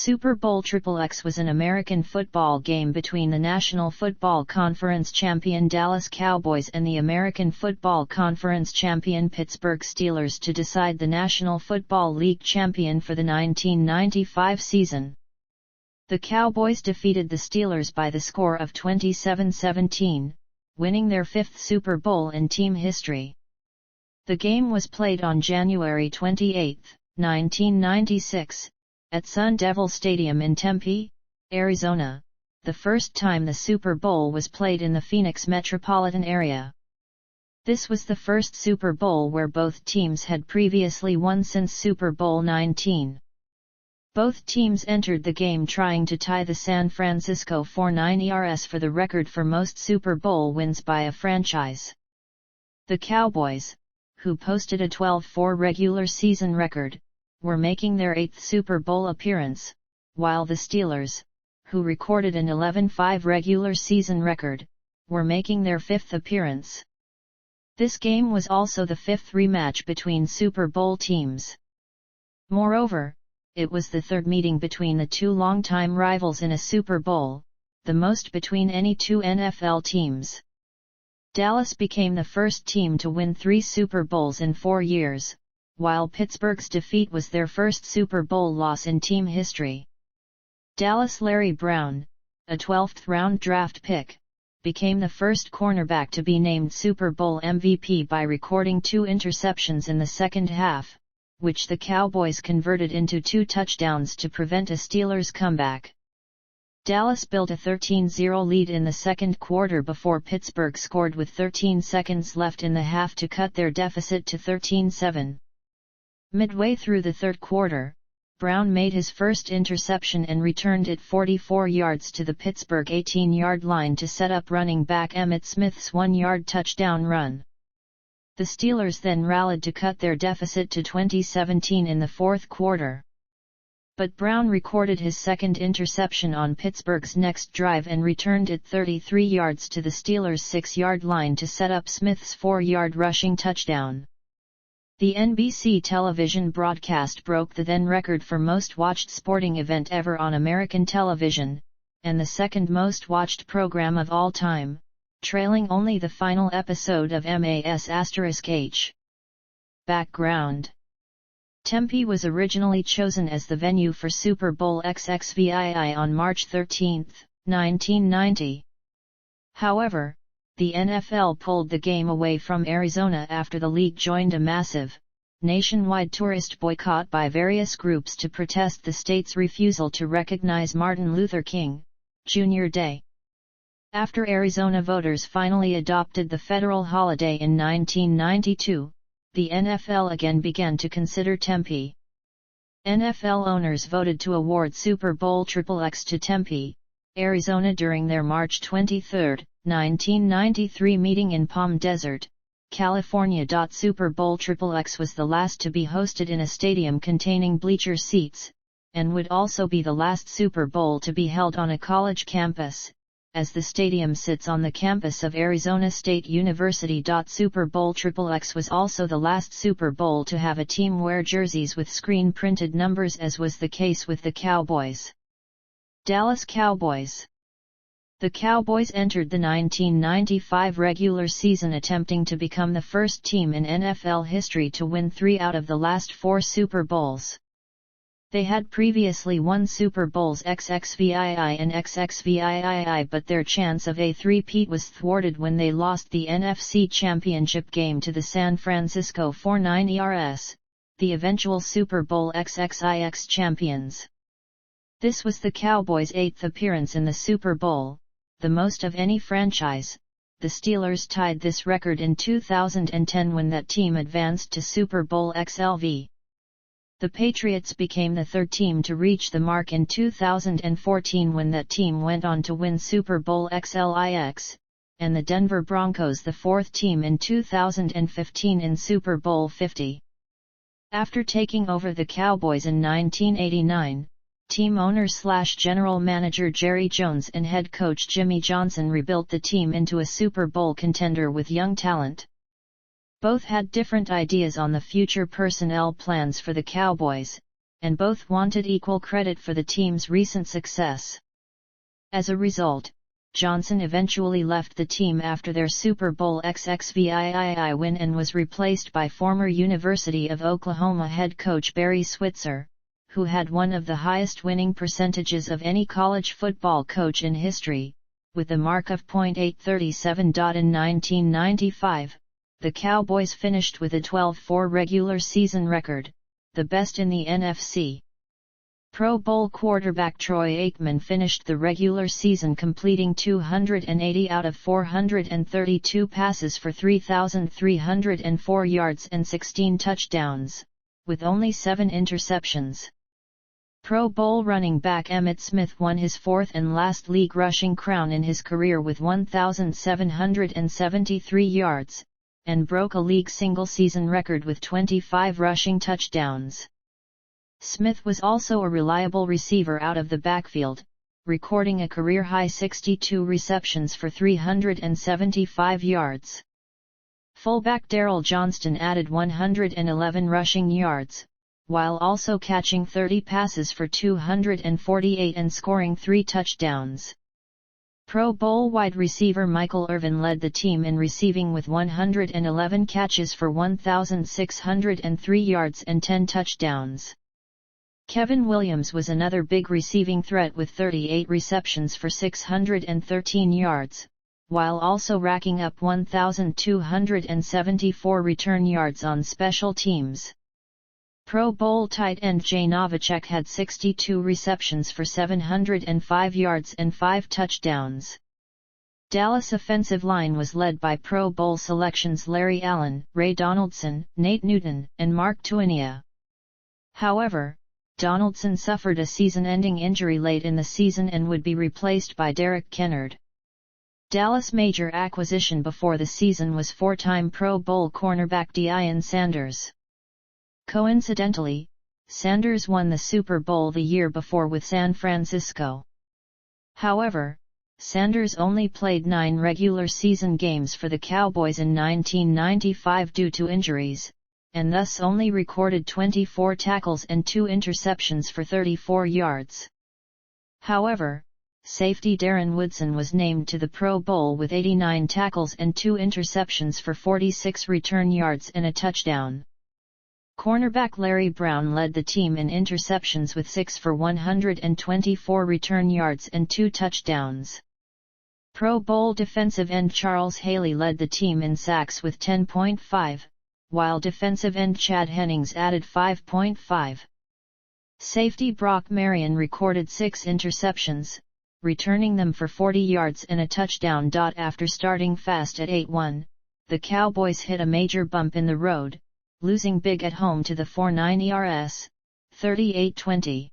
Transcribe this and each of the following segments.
Super Bowl XXX was an American football game between the National Football Conference champion Dallas Cowboys and the American Football Conference champion Pittsburgh Steelers to decide the National Football League champion for the 1995 season. The Cowboys defeated the Steelers by the score of 27-17, winning their fifth Super Bowl in team history. The game was played on January 28, 1996, at Sun Devil Stadium in Tempe, Arizona, the first time the Super Bowl was played in the Phoenix metropolitan area. This was the first Super Bowl where both teams had previously won since Super Bowl XIX. Both teams entered the game trying to tie the San Francisco 49ers for the record for most Super Bowl wins by a franchise. The Cowboys, who posted a 12-4 regular season record, were making their 8th Super Bowl appearance, while the Steelers, who recorded an 11-5 regular season record, were making their 5th appearance. This game was also the 5th rematch between Super Bowl teams. Moreover, it was the 3rd meeting between the two longtime rivals in a Super Bowl, the most between any two NFL teams. Dallas became the first team to win 3 Super Bowls in 4 years, while Pittsburgh's defeat was their first Super Bowl loss in team history. Dallas' Larry Brown, a 12th-round draft pick, became the first cornerback to be named Super Bowl MVP by recording 2 interceptions in the second half, which the Cowboys converted into 2 touchdowns to prevent a Steelers comeback. Dallas built a 13-0 lead in the second quarter before Pittsburgh scored with 13 seconds left in the half to cut their deficit to 13-7. Midway through the third quarter, Brown made his first interception and returned it 44 yards to the Pittsburgh 18-yard line to set up running back Emmitt Smith's 1-yard touchdown run. The Steelers then rallied to cut their deficit to 20-17 in the fourth quarter. But Brown recorded his second interception on Pittsburgh's next drive and returned it 33 yards to the Steelers' 6-yard line to set up Smith's 4-yard rushing touchdown. The NBC television broadcast broke the then record for most watched sporting event ever on American television, and the second most watched program of all time, trailing only the final episode of MAS*H. Background: Tempe was originally chosen as the venue for Super Bowl XXVII on March 13, 1990. However, the NFL pulled the game away from Arizona after the league joined a massive, nationwide tourist boycott by various groups to protest the state's refusal to recognize Martin Luther King, Jr. Day. After Arizona voters finally adopted the federal holiday in 1992, the NFL again began to consider Tempe. NFL owners voted to award Super Bowl XXX to Tempe, Arizona during their March 23, 1993 meeting in Palm Desert, California. Super Bowl XXX was the last to be hosted in a stadium containing bleacher seats, and would also be the last Super Bowl to be held on a college campus, as the stadium sits on the campus of Arizona State University. Super Bowl XXX was also the last Super Bowl to have a team wear jerseys with screen-printed numbers, as was the case with the Cowboys. Dallas Cowboys. The Cowboys entered the 1995 regular season attempting to become the first team in NFL history to win 3 out of the last 4 Super Bowls. They had previously won Super Bowls XXVII and XXVIII, but their chance of a three-peat was thwarted when they lost the NFC Championship game to the San Francisco 49ers, the eventual Super Bowl XXIX champions. This was the Cowboys' 8th appearance in the Super Bowl, the most of any franchise. The Steelers tied this record in 2010 when that team advanced to Super Bowl XLV. The Patriots became the 3rd team to reach the mark in 2014 when that team went on to win Super Bowl XLIX, and the Denver Broncos the 4th team in 2015 in Super Bowl 50. After taking over the Cowboys in 1989, team owner/general manager Jerry Jones and head coach Jimmy Johnson rebuilt the team into a Super Bowl contender with young talent. Both had different ideas on the future personnel plans for the Cowboys, and both wanted equal credit for the team's recent success. As a result, Johnson eventually left the team after their Super Bowl XXX win and was replaced by former University of Oklahoma head coach Barry Switzer, who had one of the highest winning percentages of any college football coach in history, with a mark of .837. In 1995, the Cowboys finished with a 12-4 regular season record, the best in the NFC. Pro Bowl quarterback Troy Aikman finished the regular season completing 280 out of 432 passes for 3,304 yards and 16 touchdowns, with only 7 interceptions. Pro Bowl running back Emmitt Smith won his fourth and last league rushing crown in his career with 1,773 yards, and broke a league single-season record with 25 rushing touchdowns. Smith was also a reliable receiver out of the backfield, recording a career-high 62 receptions for 375 yards. Fullback Darryl Johnston added 111 rushing yards, while also catching 30 passes for 248 and scoring 3 touchdowns. Pro Bowl wide receiver Michael Irvin led the team in receiving with 111 catches for 1,603 yards and 10 touchdowns. Kevin Williams was another big receiving threat with 38 receptions for 613 yards, while also racking up 1,274 return yards on special teams. Pro Bowl tight end Jay Novacek had 62 receptions for 705 yards and 5 touchdowns. Dallas' offensive line was led by Pro Bowl selections Larry Allen, Ray Donaldson, Nate Newton, and Mark Tuinia. However, Donaldson suffered a season-ending injury late in the season and would be replaced by Derek Kennard. Dallas' major acquisition before the season was 4-time Pro Bowl cornerback Deion Sanders. Coincidentally, Sanders won the Super Bowl the year before with San Francisco. However, Sanders only played 9 regular season games for the Cowboys in 1995 due to injuries, and thus only recorded 24 tackles and 2 interceptions for 34 yards. However, safety Darren Woodson was named to the Pro Bowl with 89 tackles and 2 interceptions for 46 return yards and a touchdown. Cornerback Larry Brown led the team in interceptions with 6 for 124 return yards and 2 touchdowns. Pro Bowl defensive end Charles Haley led the team in sacks with 10.5, while defensive end Chad Hennings added 5.5. Safety Brock Marion recorded 6 interceptions, returning them for 40 yards and a touchdown. After starting fast at 8-1, the Cowboys hit a major bump in the road, losing big at home to the 4-9 ERS, 38-20.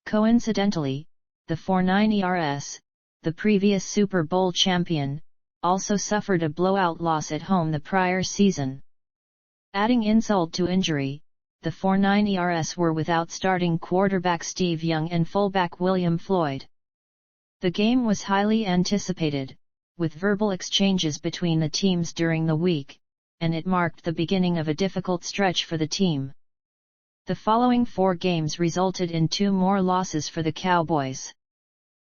Coincidentally, the 4-9 ERS, the previous Super Bowl champion, also suffered a blowout loss at home the prior season. Adding insult to injury, the 4-9 ERS were without starting quarterback Steve Young and fullback William Floyd. The game was highly anticipated, with verbal exchanges between the teams during the week, and it marked the beginning of a difficult stretch for the team. The following 4 games resulted in 2 more losses for the Cowboys.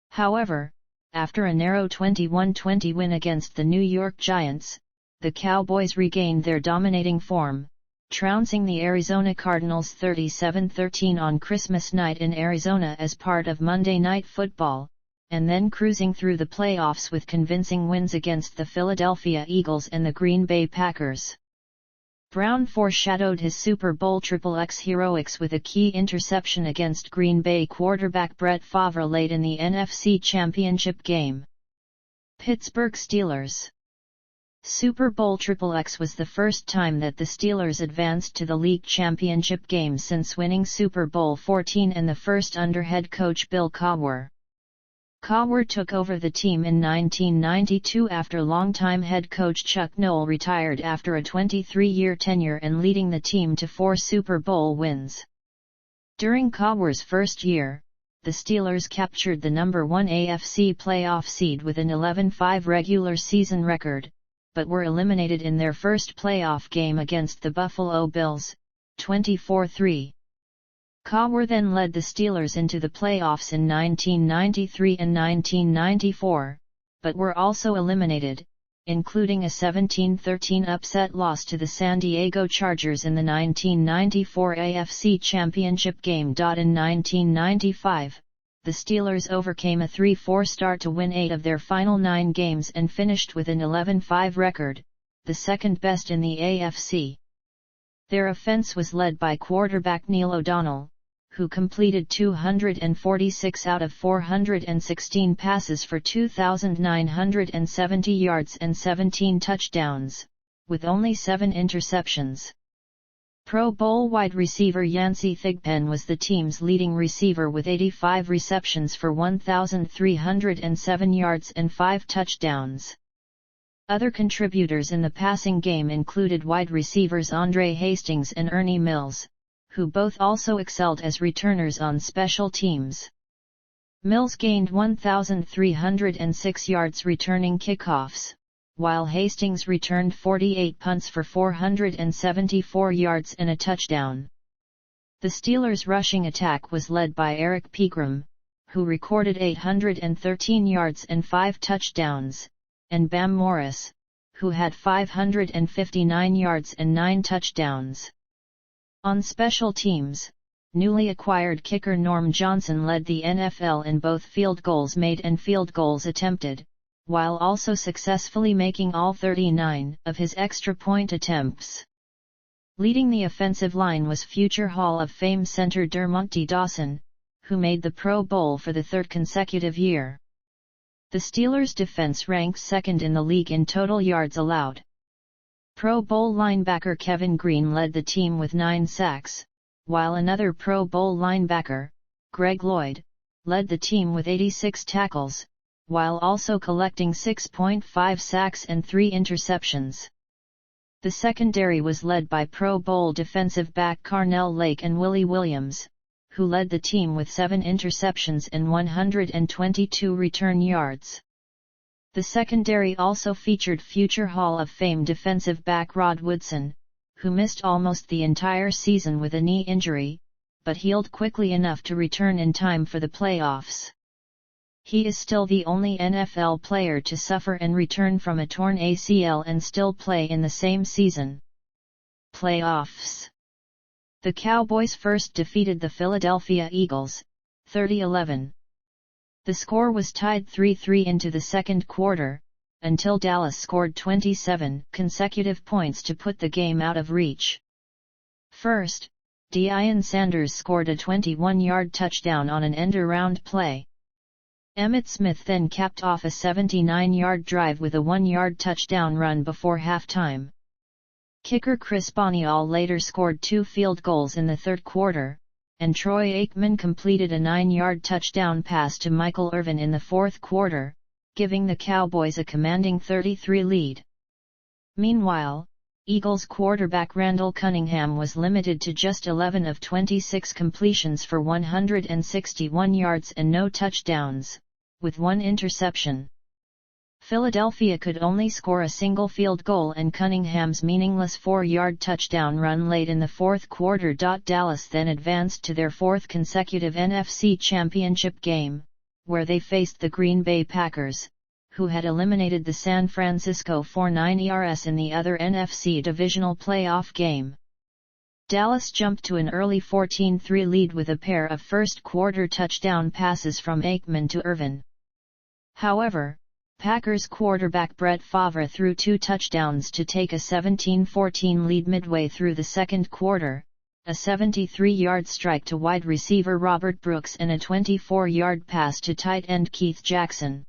However, after a narrow 21-20 win against the New York Giants, the Cowboys regained their dominating form, trouncing the Arizona Cardinals 37-13 on Christmas night in Arizona as part of Monday Night Football, and then cruising through the playoffs with convincing wins against the Philadelphia Eagles and the Green Bay Packers. Brown foreshadowed his Super Bowl XXX heroics with a key interception against Green Bay quarterback Brett Favre late in the NFC Championship game. Pittsburgh Steelers. Super Bowl XXX was the first time that the Steelers advanced to the league championship game since winning Super Bowl XIV and the first under head coach Bill Cowher. Cowher took over the team in 1992 after longtime head coach Chuck Noll retired after a 23-year tenure and leading the team to 4 Super Bowl wins. During Cowher's first year, the Steelers captured the number 1 AFC playoff seed with an 11-5 regular season record, but were eliminated in their first playoff game against the Buffalo Bills, 24-3. Cowboys then led the Steelers into the playoffs in 1993 and 1994, but were also eliminated, including a 17-13 upset loss to the San Diego Chargers in the 1994 AFC Championship game. In 1995, the Steelers overcame a 3-4 start to win 8 of their final 9 games and finished with an 11-5 record, the second best in the AFC. Their offense was led by quarterback Neil O'Donnell, who completed 246 out of 416 passes for 2,970 yards and 17 touchdowns, with only 7 interceptions. Pro Bowl wide receiver Yancey Thigpen was the team's leading receiver with 85 receptions for 1,307 yards and 5 touchdowns. Other contributors in the passing game included wide receivers Andre Hastings and Ernie Mills, who both also excelled as returners on special teams. Mills gained 1,306 yards returning kickoffs, while Hastings returned 48 punts for 474 yards and a touchdown. The Steelers' rushing attack was led by Eric Pegram, who recorded 813 yards and 5 touchdowns, and Bam Morris, who had 559 yards and 9 touchdowns. On special teams, newly acquired kicker Norm Johnson led the NFL in both field goals made and field goals attempted, while also successfully making all 39 of his extra point attempts. Leading the offensive line was future Hall of Fame center Dermont D. Dawson, who made the Pro Bowl for the 3rd consecutive year. The Steelers' defense ranked 2nd in the league in total yards allowed. Pro Bowl linebacker Kevin Green led the team with 9 sacks, while another Pro Bowl linebacker, Greg Lloyd, led the team with 86 tackles, while also collecting 6.5 sacks and 3 interceptions. The secondary was led by Pro Bowl defensive back Carnell Lake and Willie Williams, who led the team with 7 interceptions and 122 return yards. The secondary also featured future Hall of Fame defensive back Rod Woodson, who missed almost the entire season with a knee injury, but healed quickly enough to return in time for the playoffs. He is still the only NFL player to suffer and return from a torn ACL and still play in the same season. Playoffs. The Cowboys first defeated the Philadelphia Eagles, 30-11. The score was tied 3-3 into the second quarter, until Dallas scored 27 consecutive points to put the game out of reach. First, Deion Sanders scored a 21-yard touchdown on an end-around play. Emmitt Smith then capped off a 79-yard drive with a 1-yard touchdown run before halftime. Kicker Chris Bonial later scored 2 field goals in the third quarter, and Troy Aikman completed a 9-yard touchdown pass to Michael Irvin in the fourth quarter, giving the Cowboys a commanding 33 lead. Meanwhile, Eagles quarterback Randall Cunningham was limited to just 11 of 26 completions for 161 yards and no touchdowns, with 1 interception. Philadelphia could only score a single field goal, and Cunningham's meaningless 4-yard touchdown run late in the fourth quarter. Dallas then advanced to their 4th consecutive NFC Championship game, where they faced the Green Bay Packers, who had eliminated the San Francisco 49ers in the other NFC divisional playoff game. Dallas jumped to an early 14-3 lead with a pair of first-quarter touchdown passes from Aikman to Irvin. However, Packers quarterback Brett Favre threw 2 touchdowns to take a 17-14 lead midway through the second quarter, a 73-yard strike to wide receiver Robert Brooks and a 24-yard pass to tight end Keith Jackson.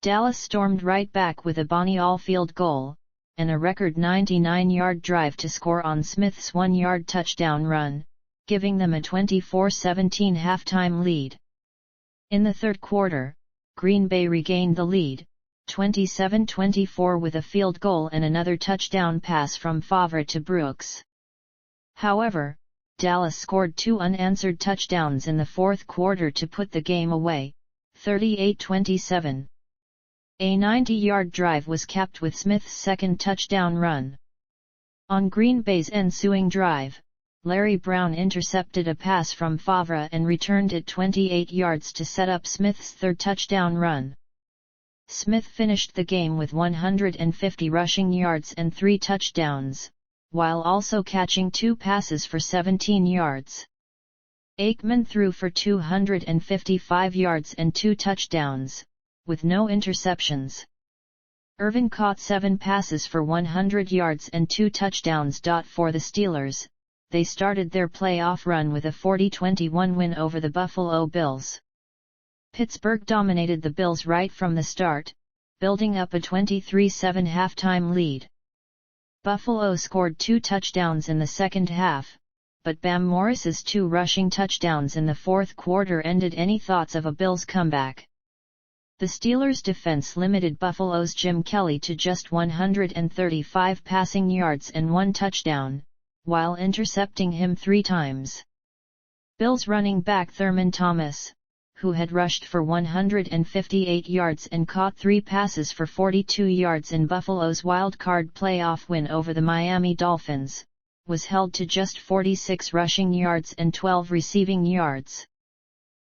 Dallas stormed right back with a Bonial field goal, and a record 99-yard drive to score on Smith's 1-yard touchdown run, giving them a 24-17 halftime lead. In the third quarter, Green Bay regained the lead, 27-24 with a field goal and another touchdown pass from Favre to Brooks. However, Dallas scored 2 unanswered touchdowns in the fourth quarter to put the game away, 38-27. A 90-yard drive was capped with Smith's second touchdown run. On Green Bay's ensuing drive, Larry Brown intercepted a pass from Favre and returned it 28 yards to set up Smith's third touchdown run. Smith finished the game with 150 rushing yards and 3 touchdowns, while also catching 2 passes for 17 yards. Aikman threw for 255 yards and 2 touchdowns, with no interceptions. Irvin caught 7 passes for 100 yards and 2 touchdowns. For the Steelers, they started their playoff run with a 40-21 win over the Buffalo Bills. Pittsburgh dominated the Bills right from the start, building up a 23-7 halftime lead. Buffalo scored 2 touchdowns in the second half, but Bam Morris's 2 rushing touchdowns in the fourth quarter ended any thoughts of a Bills comeback. The Steelers' defense limited Buffalo's Jim Kelly to just 135 passing yards and 1 touchdown, while intercepting him 3 times. Bills running back Thurman Thomas, who had rushed for 158 yards and caught 3 passes for 42 yards in Buffalo's wild-card playoff win over the Miami Dolphins, was held to just 46 rushing yards and 12 receiving yards.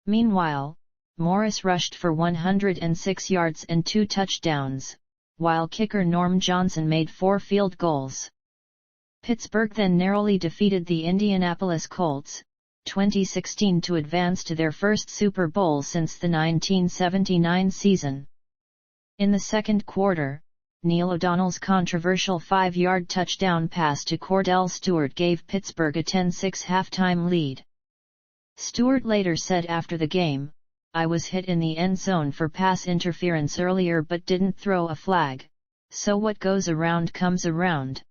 Meanwhile, Morris rushed for 106 yards and 2 touchdowns, while kicker Norm Johnson made 4 field goals. Pittsburgh then narrowly defeated the Indianapolis Colts, 2016 to advance to their first Super Bowl since the 1979 season. In the second quarter, Neil O'Donnell's controversial 5-yard touchdown pass to Cordell Stewart gave Pittsburgh a 10-6 halftime lead. Stewart later said after the game, "I was hit in the end zone for pass interference earlier but didn't throw a flag, so what goes around comes around."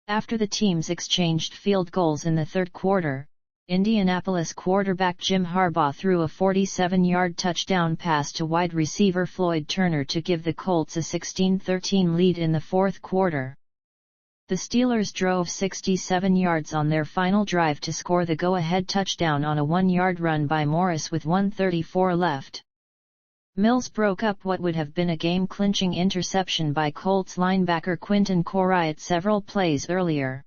After the teams exchanged field goals in the third quarter, Indianapolis quarterback Jim Harbaugh threw a 47-yard touchdown pass to wide receiver Floyd Turner to give the Colts a 16-13 lead in the fourth quarter. The Steelers drove 67 yards on their final drive to score the go-ahead touchdown on a 1-yard run by Morris with 1:34 left. Mills broke up what would have been a game-clinching interception by Colts linebacker Quinton Corey at several plays earlier.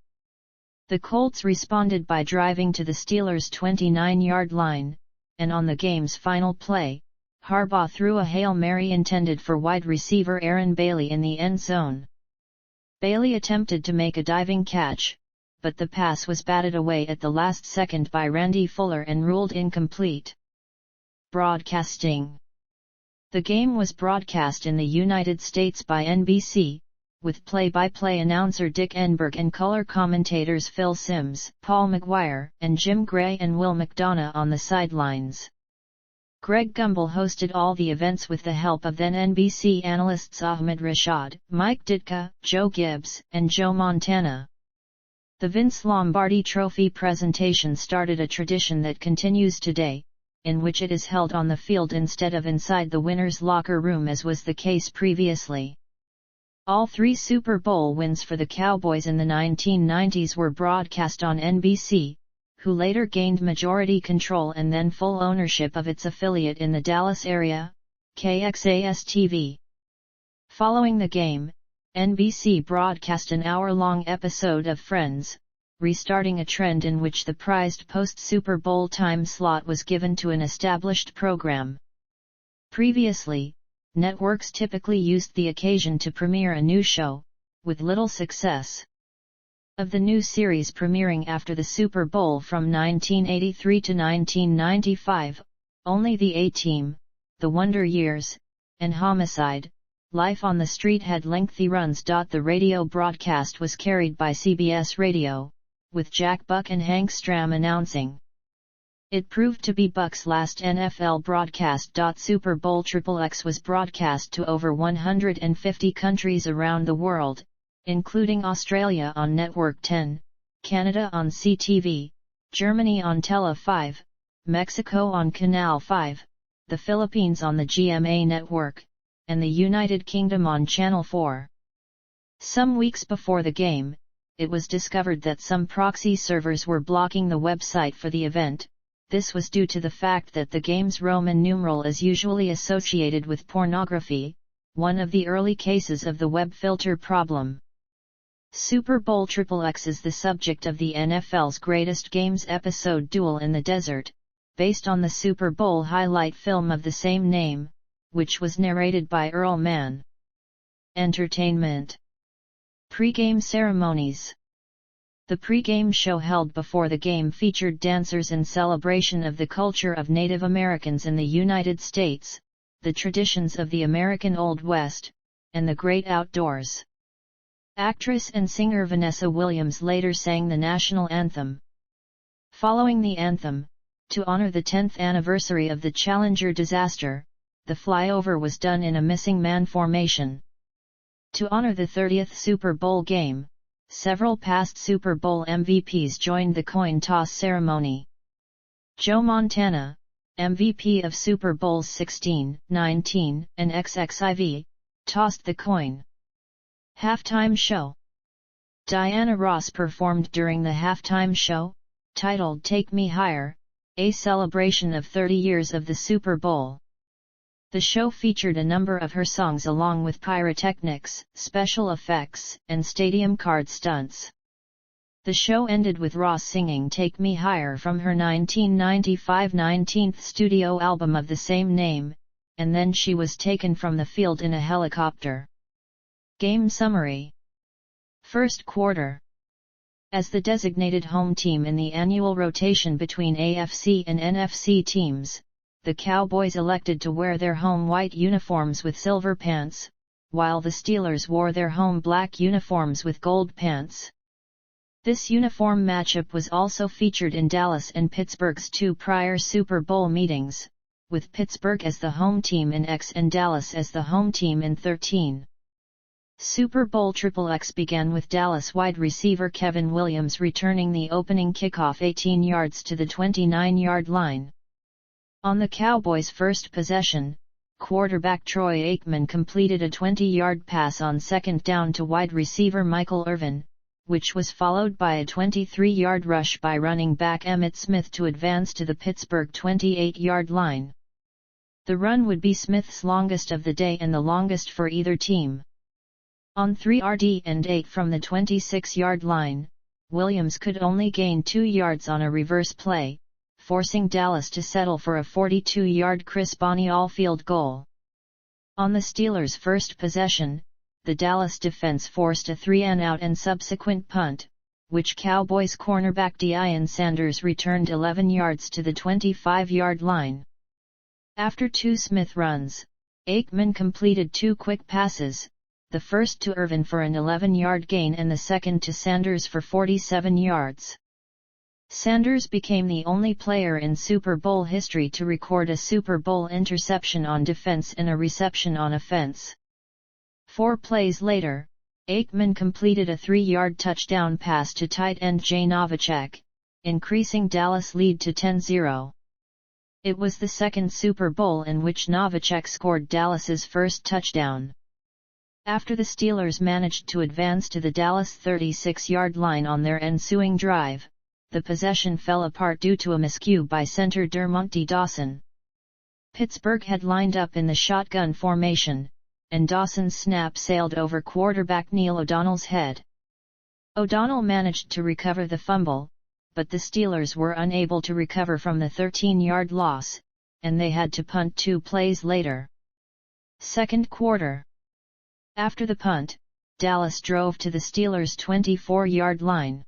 The Colts responded by driving to the Steelers' 29-yard line, and on the game's final play, Harbaugh threw a Hail Mary intended for wide receiver Aaron Bailey in the end zone. Bailey attempted to make a diving catch, but the pass was batted away at the last second by Randy Fuller and ruled incomplete. Broadcasting. The game was broadcast in the United States by NBC, with play-by-play announcer Dick Enberg and color commentators Phil Simms, Paul McGuire, and Jim Gray and Will McDonough on the sidelines. Greg Gumbel hosted all the events with the help of then NBC analysts Ahmed Rashad, Mike Ditka, Joe Gibbs, and Joe Montana. The Vince Lombardi Trophy presentation started a tradition that continues today, in which it is held on the field instead of inside the winner's locker room as was the case previously. All 3 Super Bowl wins for the Cowboys in the 1990s were broadcast on NBC, who later gained majority control and then full ownership of its affiliate in the Dallas area, KXAS-TV. Following the game, NBC broadcast an hour-long episode of Friends, restarting a trend in which the prized post-Super Bowl time slot was given to an established program. Previously, networks typically used the occasion to premiere a new show, with little success. Of the new series premiering after the Super Bowl from 1983 to 1995, only The A-Team, The Wonder Years, and Homicide, Life on the Street had lengthy runs. The radio broadcast was carried by CBS Radio, with Jack Buck and Hank Stram announcing. It proved to be Buck's last NFL broadcast. Super Bowl XXX was broadcast to over 150 countries around the world, including Australia on Network 10, Canada on CTV, Germany on Tele 5, Mexico on Canal 5, the Philippines on the GMA network, and the United Kingdom on Channel 4. Some weeks before the game, it was discovered that some proxy servers were blocking the website for the event. This was due to the fact that the game's Roman numeral is usually associated with pornography, one of the early cases of the web filter problem. Super Bowl XXX is the subject of the NFL's Greatest Games episode Duel in the Desert, based on the Super Bowl highlight film of the same name, which was narrated by Earl Mann. Entertainment. Pre-game ceremonies. The pre-game show held before the game featured dancers in celebration of the culture of Native Americans in the United States, the traditions of the American Old West, and the great outdoors. Actress and singer Vanessa Williams later sang the national anthem. Following the anthem, to honor the 10th anniversary of the Challenger disaster, the flyover was done in a missing man formation. To honor the 30th Super Bowl game, several past Super Bowl MVPs joined the coin toss ceremony. Joe Montana, MVP of Super Bowls 16, 19, and XXIV, tossed the coin. Halftime show. Diana Ross performed during the halftime show, titled Take Me Higher, a celebration of 30 years of the Super Bowl. The show featured a number of her songs along with pyrotechnics, special effects, and stadium card stunts. The show ended with Ross singing Take Me Higher from her 1995 19th studio album of the same name, and then she was taken from the field in a helicopter. Game summary. First quarter. As the designated home team in the annual rotation between AFC and NFC teams, the Cowboys elected to wear their home white uniforms with silver pants, while the Steelers wore their home black uniforms with gold pants. This uniform matchup was also featured in Dallas and Pittsburgh's two prior Super Bowl meetings, with Pittsburgh as the home team in X and Dallas as the home team in 13. Super Bowl XXX began with Dallas wide receiver Kevin Williams returning the opening kickoff 18 yards to the 29-yard line. On the Cowboys' first possession, quarterback Troy Aikman completed a 20-yard pass on second down to wide receiver Michael Irvin, which was followed by a 23-yard rush by running back Emmitt Smith to advance to the Pittsburgh 28-yard line. The run would be Smith's longest of the day and the longest for either team. On 3rd and 8 from the 26-yard line, Williams could only gain 2 yards on a reverse play, forcing Dallas to settle for a 42-yard Chris Bonial field goal. On the Steelers' first possession, the Dallas defense forced a 3-and-out and subsequent punt, which Cowboys cornerback Deion Sanders returned 11 yards to the 25-yard line. After 2 Smith runs, Aikman completed 2 quick passes, the first to Irvin for an 11-yard gain and the second to Sanders for 47 yards. Sanders became the only player in Super Bowl history to record a Super Bowl interception on defense and a reception on offense. 4 plays later, Aikman completed a 3-yard touchdown pass to tight end Jay Novacek, increasing Dallas' lead to 10-0. It was the second Super Bowl in which Novacek scored Dallas's first touchdown. After the Steelers managed to advance to the Dallas 36-yard line on their ensuing drive, the possession fell apart due to a miscue by center Dermontti Dawson. Pittsburgh had lined up in the shotgun formation, and Dawson's snap sailed over quarterback Neil O'Donnell's head. O'Donnell managed to recover the fumble, but the Steelers were unable to recover from the 13-yard loss, and they had to punt 2 plays later. Second quarter. After the punt, Dallas drove to the Steelers' 24-yard line.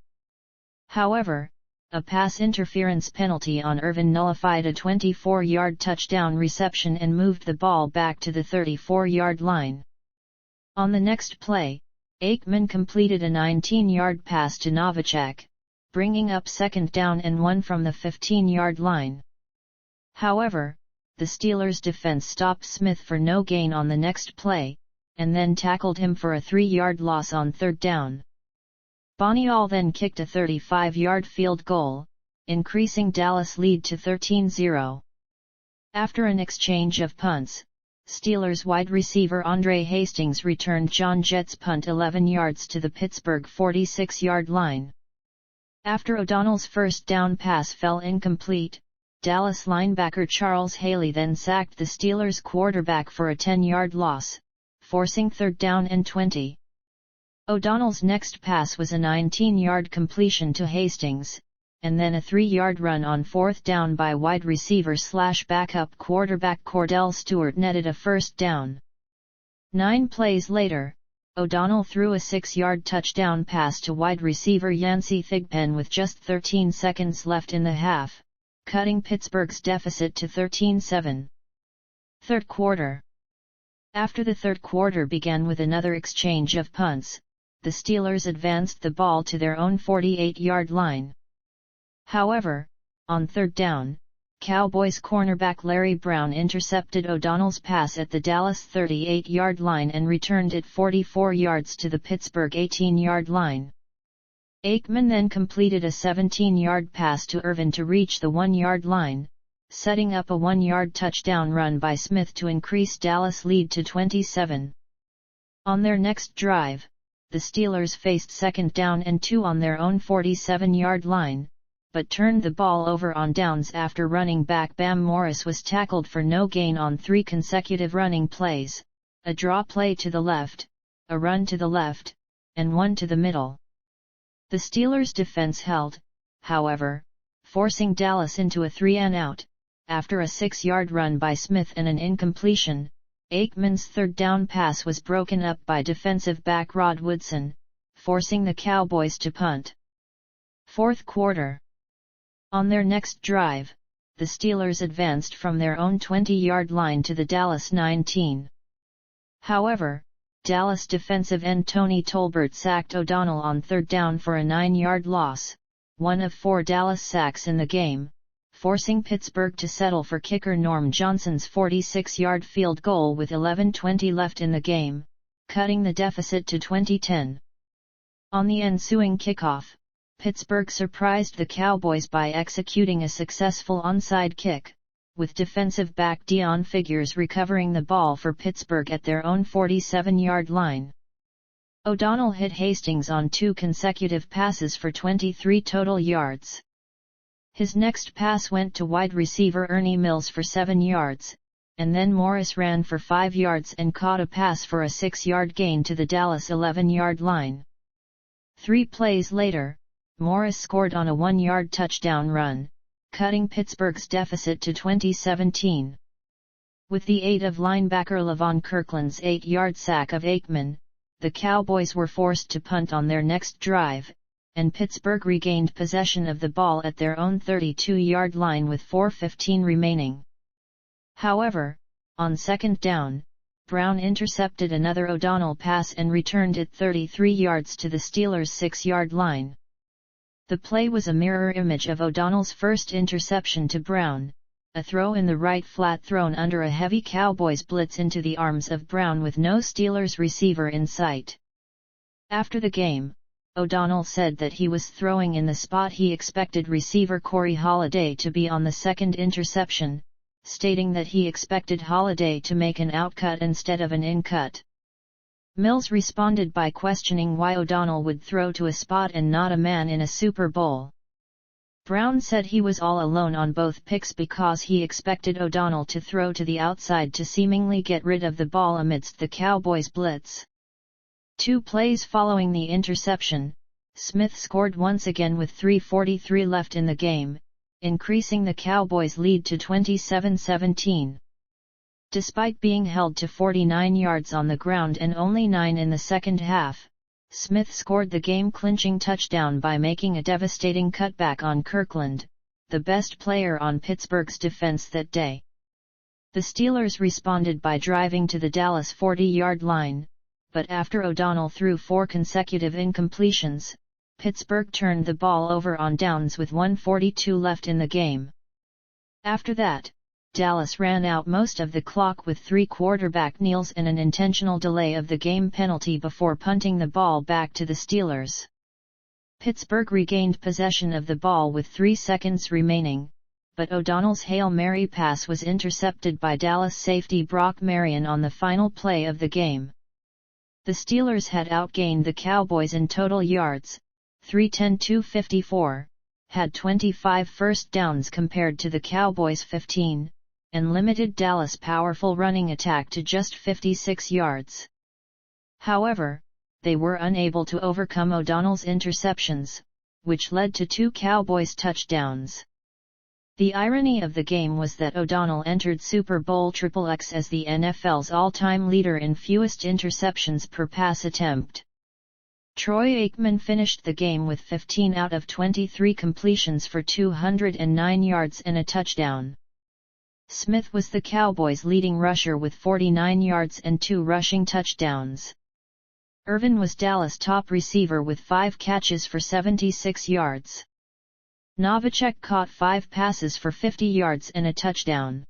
However, a pass interference penalty on Irvin nullified a 24-yard touchdown reception and moved the ball back to the 34-yard line. On the next play, Aikman completed a 19-yard pass to Novacek, bringing up second down and 1 from the 15-yard line. However, the Steelers' defense stopped Smith for no gain on the next play, and then tackled him for a 3-yard loss on third down. Bonial then kicked a 35-yard field goal, increasing Dallas' lead to 13-0. After an exchange of punts, Steelers wide receiver Andre Hastings returned John Jett's punt 11 yards to the Pittsburgh 46-yard line. After O'Donnell's first down pass fell incomplete, Dallas linebacker Charles Haley then sacked the Steelers quarterback for a 10-yard loss, forcing third down and 20. O'Donnell's next pass was a 19-yard completion to Hastings, and then a 3-yard run on 4th down by wide receiver/backup quarterback Cordell Stewart netted a first down. 9 plays later, O'Donnell threw a 6-yard touchdown pass to wide receiver Yancey Thigpen with just 13 seconds left in the half, cutting Pittsburgh's deficit to 13-7. Third quarter. After the third quarter began with another exchange of punts, the Steelers advanced the ball to their own 48-yard line. However, on third down, Cowboys cornerback Larry Brown intercepted O'Donnell's pass at the Dallas 38-yard line and returned it 44 yards to the Pittsburgh 18-yard line. Aikman then completed a 17-yard pass to Irvin to reach the 1-yard line, setting up a 1-yard touchdown run by Smith to increase Dallas' lead to 27. On their next drive, the Steelers faced 2nd down and 2 on their own 47-yard line, but turned the ball over on downs after running back Bam Morris was tackled for no gain on 3 consecutive running plays, a draw play to the left, a run to the left, and one to the middle. The Steelers' defense held, however, forcing Dallas into a 3-and-out. After a 6-yard run by Smith and an incompletion, Aikman's third down pass was broken up by defensive back Rod Woodson, forcing the Cowboys to punt. Fourth quarter. On their next drive, the Steelers advanced from their own 20-yard line to the Dallas 19. However, Dallas defensive end Tony Tolbert sacked O'Donnell on third down for a 9-yard loss, one of 4 Dallas sacks in the game, forcing Pittsburgh to settle for kicker Norm Johnson's 46-yard field goal with 11:20 left in the game, cutting the deficit to 20-10. On the ensuing kickoff, Pittsburgh surprised the Cowboys by executing a successful onside kick, with defensive back Dion Figures recovering the ball for Pittsburgh at their own 47-yard line. O'Donnell hit Hastings on 2 consecutive passes for 23 total yards. His next pass went to wide receiver Ernie Mills for 7 yards, and then Morris ran for 5 yards and caught a pass for a 6-yard gain to the Dallas 11-yard line. 3 plays later, Morris scored on a 1-yard touchdown run, cutting Pittsburgh's deficit to 20-17. With the aid of linebacker Levon Kirkland's 8-yard sack of Aikman, the Cowboys were forced to punt on their next drive, and Pittsburgh regained possession of the ball at their own 32-yard line with 4:15 remaining. However, on 2nd down, Brown intercepted another O'Donnell pass and returned it 33 yards to the Steelers' 6-yard line. The play was a mirror image of O'Donnell's first interception to Brown, a throw in the right flat thrown under a heavy Cowboys blitz into the arms of Brown with no Steelers receiver in sight. After the game, O'Donnell said that he was throwing in the spot he expected receiver Corey Holiday to be on the second interception, stating that he expected Holiday to make an outcut instead of an in-cut. Mills responded by questioning why O'Donnell would throw to a spot and not a man in a Super Bowl. Brown said he was all alone on both picks because he expected O'Donnell to throw to the outside to seemingly get rid of the ball amidst the Cowboys' blitz. 2 plays following the interception, Smith scored once again with 3:43 left in the game, increasing the Cowboys' lead to 27-17. Despite being held to 49 yards on the ground and only 9 in the second half, Smith scored the game-clinching touchdown by making a devastating cutback on Kirkland, the best player on Pittsburgh's defense that day. The Steelers responded by driving to the Dallas 40-yard line, but after O'Donnell threw 4 consecutive incompletions, Pittsburgh turned the ball over on downs with 1:42 left in the game. After that, Dallas ran out most of the clock with 3 quarterback kneels and an intentional delay of the game penalty before punting the ball back to the Steelers. Pittsburgh regained possession of the ball with 3 seconds remaining, but O'Donnell's Hail Mary pass was intercepted by Dallas safety Brock Marion on the final play of the game. The Steelers had outgained the Cowboys in total yards, 310-54, had 25 first downs compared to the Cowboys' 15, and limited Dallas' powerful running attack to just 56 yards. However, they were unable to overcome O'Donnell's interceptions, which led to 2 Cowboys touchdowns. The irony of the game was that O'Donnell entered Super Bowl XXX as the NFL's all-time leader in fewest interceptions per pass attempt. Troy Aikman finished the game with 15 out of 23 completions for 209 yards and a touchdown. Smith was the Cowboys' leading rusher with 49 yards and 2 rushing touchdowns. Irvin was Dallas' top receiver with 5 catches for 76 yards. Novacek caught 5 passes for 50 yards and a touchdown.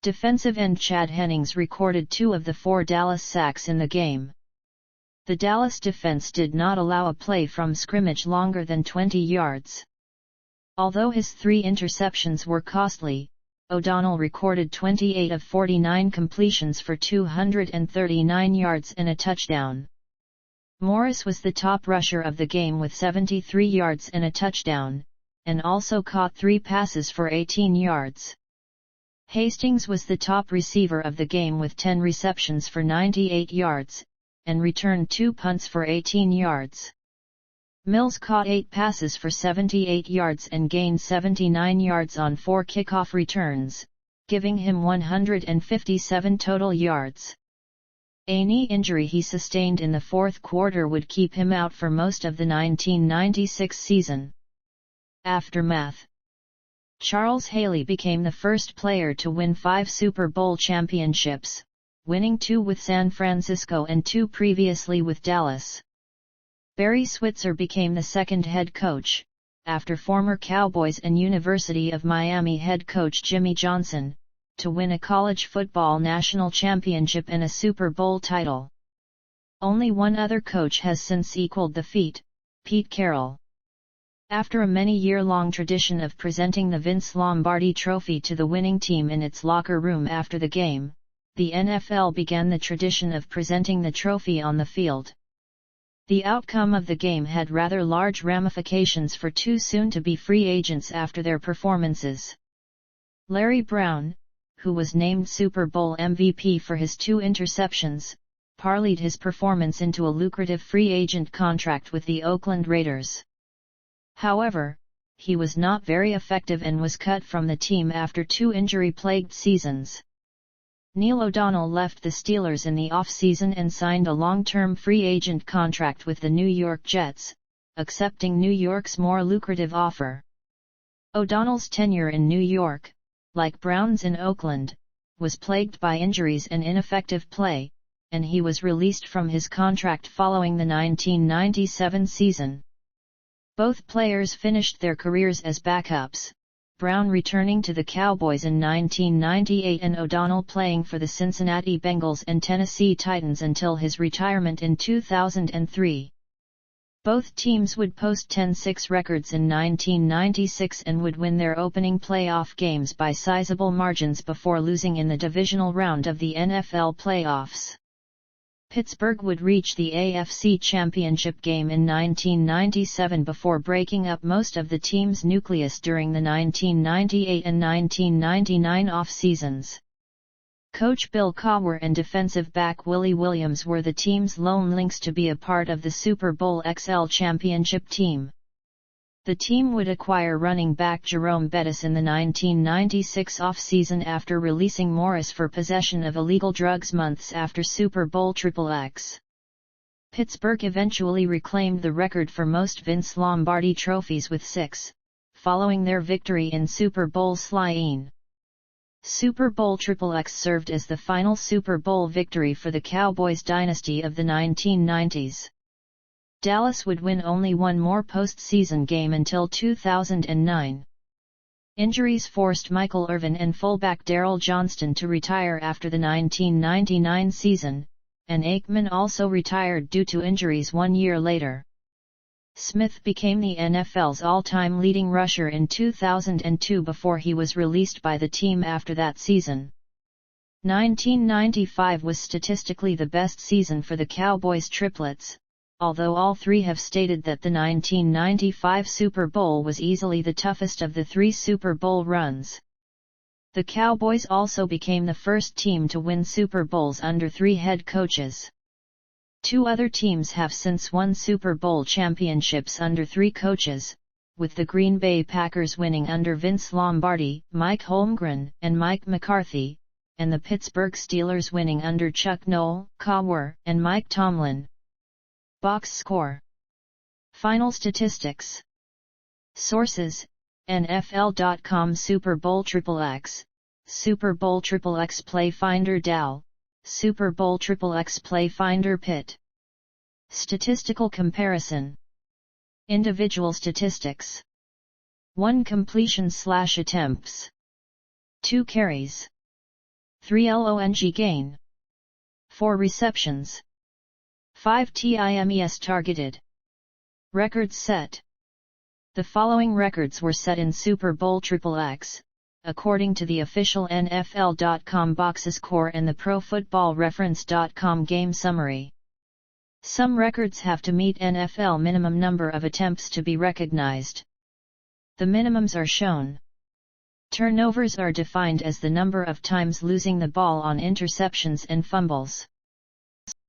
Defensive end Chad Hennings recorded 2 of the 4 Dallas sacks in the game. The Dallas defense did not allow a play from scrimmage longer than 20 yards. Although his 3 interceptions were costly, O'Donnell recorded 28 of 49 completions for 239 yards and a touchdown. Morris was the top rusher of the game with 73 yards and a touchdown, and also caught 3 passes for 18 yards. Hastings was the top receiver of the game with 10 receptions for 98 yards, and returned 2 punts for 18 yards. Mills caught 8 passes for 78 yards and gained 79 yards on 4 kickoff returns, giving him 157 total yards. A knee injury he sustained in the 4th quarter would keep him out for most of the 1996 season. Aftermath. Charles Haley became the first player to win 5 Super Bowl championships, winning 2 with San Francisco and 2 previously with Dallas. Barry Switzer became the second head coach, after former Cowboys and University of Miami head coach Jimmy Johnson, to win a college football national championship and a Super Bowl title. Only one other coach has since equaled the feat, Pete Carroll. After a many-year-long tradition of presenting the Vince Lombardi Trophy to the winning team in its locker room after the game, the NFL began the tradition of presenting the trophy on the field. The outcome of the game had rather large ramifications for 2 soon-to-be free agents after their performances. Larry Brown, who was named Super Bowl MVP for his 2 interceptions, parlayed his performance into a lucrative free agent contract with the Oakland Raiders. However, he was not very effective and was cut from the team after 2 injury-plagued seasons. Neil O'Donnell left the Steelers in the off-season and signed a long-term free agent contract with the New York Jets, accepting New York's more lucrative offer. O'Donnell's tenure in New York, like Brown's in Oakland, was plagued by injuries and ineffective play, and he was released from his contract following the 1997 season. Both players finished their careers as backups, Brown returning to the Cowboys in 1998 and O'Donnell playing for the Cincinnati Bengals and Tennessee Titans until his retirement in 2003. Both teams would post 10-6 records in 1996 and would win their opening playoff games by sizable margins before losing in the divisional round of the NFL playoffs. Pittsburgh would reach the AFC Championship game in 1997 before breaking up most of the team's nucleus during the 1998 and 1999 off-seasons. Coach Bill Cowher and defensive back Willie Williams were the team's lone links to be a part of the Super Bowl XL championship team. The team would acquire running back Jerome Bettis in the 1996 off-season after releasing Morris for possession of illegal drugs months after Super Bowl XXX. Pittsburgh eventually reclaimed the record for most Vince Lombardi trophies with 6, following their victory in Super Bowl XXX. Super Bowl XXX served as the final Super Bowl victory for the Cowboys dynasty of the 1990s. Dallas would win only one more postseason game until 2009. Injuries forced Michael Irvin and fullback Darryl Johnston to retire after the 1999 season, and Aikman also retired due to injuries 1 year later. Smith became the NFL's all-time leading rusher in 2002 before he was released by the team after that season. 1995 was statistically the best season for the Cowboys triplets, although all 3 have stated that the 1995 Super Bowl was easily the toughest of the 3 Super Bowl runs. The Cowboys also became the first team to win Super Bowls under 3 head coaches. Two other teams have since won Super Bowl championships under three coaches, with the Green Bay Packers winning under Vince Lombardi, Mike Holmgren, and Mike McCarthy, and the Pittsburgh Steelers winning under Chuck Noll, Cowher, and Mike Tomlin. Box score. Final statistics. Sources: NFL.com Super Bowl XXX, Super Bowl XXX Play Finder DAL, Super Bowl XXX Play Finder Pitt. Statistical comparison. Individual statistics. 1 completion/attempts. 2 carries. 3 long gain. 4 receptions. 5 times targeted. Records set. The following records were set in Super Bowl XXX, according to the official NFL.com box score and the ProFootballReference.com game summary. Some records have to meet NFL minimum number of attempts to be recognized. The minimums are shown. Turnovers are defined as the number of times losing the ball on interceptions and fumbles.